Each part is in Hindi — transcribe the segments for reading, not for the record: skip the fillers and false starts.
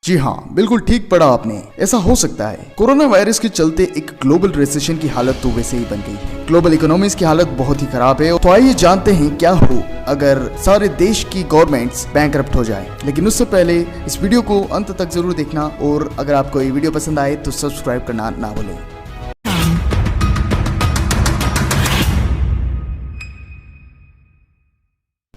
जी हाँ, बिल्कुल ठीक पढ़ा आपने। ऐसा हो सकता है कोरोना वायरस के चलते एक ग्लोबल रिसेशन की हालत तो वैसे ही बन गई है। ग्लोबल इकोनॉमीज की हालत बहुत ही खराब है। तो आइए जानते हैं क्या हो अगर सारे देश की गवर्नमेंट्स बैंकरप्ट हो जाए। लेकिन उससे पहले इस वीडियो को अंत तक जरूर देखना और अगर आपको ये वीडियो पसंद आए तो सब्सक्राइब करना ना भूलें।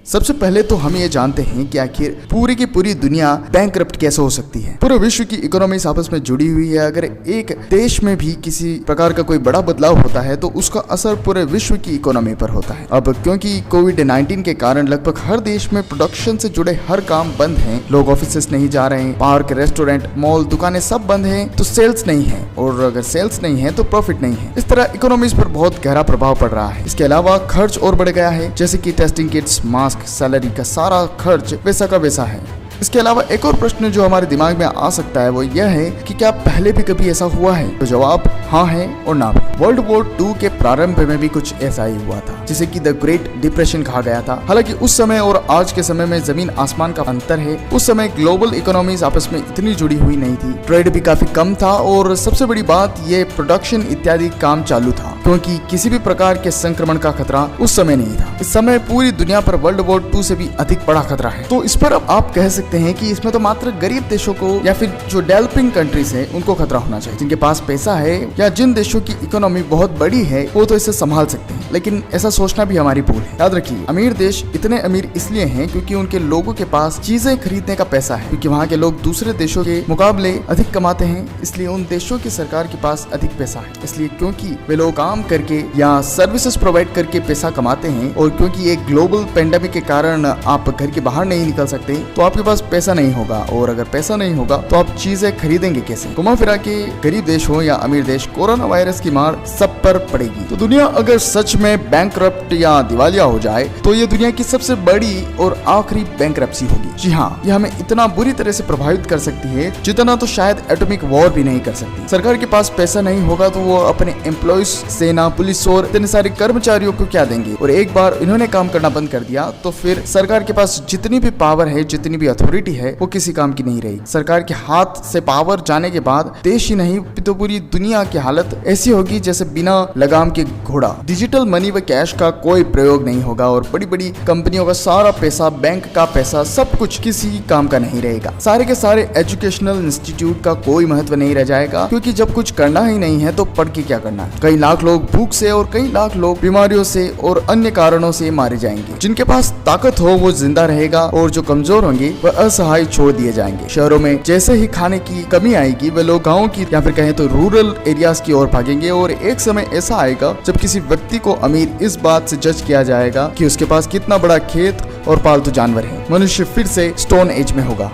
सबसे पहले तो हम ये जानते हैं कि आखिर पूरी की पूरी दुनिया बैंकरप्ट कैसे हो सकती है। पूरे विश्व की इकोनॉमी आपस में जुड़ी हुई है। अगर एक देश में भी किसी प्रकार का कोई बड़ा बदलाव होता है तो उसका असर पूरे विश्व की इकोनॉमी पर होता है। अब क्योंकि कोविड-19 के कारण लगभग हर देश में प्रोडक्शन से जुड़े हर काम बंद हैं, लोग ऑफिस नहीं जा रहे हैं, पार्क, रेस्टोरेंट, मॉल, दुकानें सब बंद हैं, तो सेल्स नहीं है और अगर सेल्स नहीं है तो प्रॉफिट नहीं है। इस तरह इकोनॉमीज पर बहुत गहरा प्रभाव पड़ रहा है। इसके अलावा खर्च और बढ़ गया है, जैसे कि टेस्टिंग किट्स, मास्क, सैलरी का सारा खर्च वैसा का वैसा है। इसके अलावा एक और प्रश्न जो हमारे दिमाग में आ सकता है वो यह है कि क्या पहले भी कभी ऐसा हुआ है? तो जवाब हाँ है और ना भी। वर्ल्ड वॉर 2 के प्रारंभ में भी कुछ ऐसा ही हुआ था, जिसे कि द ग्रेट डिप्रेशन कहा गया था। हालांकि उस समय और आज के समय में जमीन आसमान का अंतर है। उस समय ग्लोबल इकोनॉमीज आपस में इतनी जुड़ी हुई नहीं थी, ट्रेड भी काफी कम था और सबसे बड़ी बात ये प्रोडक्शन इत्यादि काम चालू था, क्योंकि किसी भी प्रकार के संक्रमण का खतरा उस समय नहीं था। इस समय पूरी दुनिया पर वर्ल्ड वॉर 2 से भी अधिक बड़ा खतरा है। तो इस पर अब आप कह सकते हैं कि इसमें तो मात्र गरीब देशों को या फिर जो डेवलपिंग कंट्रीज हैं उनको खतरा होना चाहिए। जिनके पास पैसा है या जिन देशों की इकोनॉमी बहुत बड़ी है वो तो इसे संभाल सकते हैं। लेकिन ऐसा सोचना भी हमारी भूल है। याद रखिए, अमीर देश इतने अमीर इसलिए हैं क्योंकि उनके लोगों के पास चीजें खरीदने का पैसा है, क्योंकि वहाँ के लोग दूसरे देशों के मुकाबले अधिक कमाते हैं, इसलिए उन देशों की सरकार के पास अधिक पैसा है। इसलिए क्योंकि वे लोग काम करके या सर्विसेज प्रोवाइड करके पैसा कमाते हैं और क्योंकि एक ग्लोबल पेंडेमिक के कारण आप घर के बाहर नहीं निकल सकते तो आपके पास पैसा नहीं होगा, और अगर पैसा नहीं होगा तो आप चीजें खरीदेंगे कैसे? घुमा फिरा के गरीब देश हो या अमीर देश, कोरोना वायरस की मार सब पर पड़ेगी। तो दुनिया अगर सच में बैंकरप्ट या दिवालिया हो जाए तो ये दुनिया की सबसे बड़ी और आखिरी बैंकरप्सी होगी। जी हाँ, ये हमें इतना बुरी तरह से प्रभावित कर सकती है जितना तो शायद एटॉमिक वॉर भी नहीं कर सकती। सरकार के पास पैसा नहीं होगा तो वो अपने एम्प्लॉयज, सेना, पुलिस और इतने सारे कर्मचारियों को क्या देंगे? और एक बार इन्होंने काम करना बंद कर दिया तो फिर सरकार के पास जितनी भी पावर है, जितनी भी अथॉरिटी है, वो किसी काम की नहीं रही। सरकार के हाथ से पावर जाने के बाद देश ही नहीं तो पूरी दुनिया की हालत ऐसी होगी जैसे बिना लगाम के घोड़ा। डिजिटल मनी व कैश का कोई प्रयोग नहीं होगा और बड़ी बड़ी कंपनियों का सारा पैसा, बैंक का पैसा, सब कुछ किसी काम का नहीं रहेगा। सारे के सारे एजुकेशनल इंस्टीट्यूट का कोई महत्व नहीं रह जाएगा, क्योंकि जब कुछ करना ही नहीं है तो पढ़ के क्या करना है? कई लाख लोग भूख से और कई लाख लोग बीमारियों से और अन्य कारणों से मारे जाएंगे। जिनके पास ताकत हो वो जिंदा रहेगा और जो कमजोर होंगे वह असहाय छोड़ दिए जाएंगे। शहरों में जैसे ही खाने की कमी आएगी वे लोग गाँव की या फिर कहें तो रूरल एरियाज की ओर भागेंगे और एक समय ऐसा आएगा जब किसी व्यक्ति को अमीर इस बात से जज किया जाएगा कि उसके पास कितना बड़ा खेत और पालतू जानवर है। मनुष्य फिर से स्टोन एज में होगा।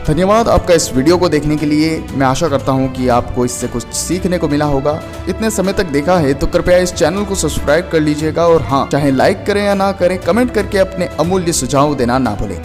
धन्यवाद आपका इस वीडियो को देखने के लिए। मैं आशा करता हूं कि आपको इससे कुछ सीखने को मिला होगा। इतने समय तक देखा है तो कृपया इस चैनल को सब्सक्राइब कर लीजिएगा और हाँ, चाहे लाइक करें या ना करें, कमेंट करके अपने अमूल्य सुझाव देना ना भूलें।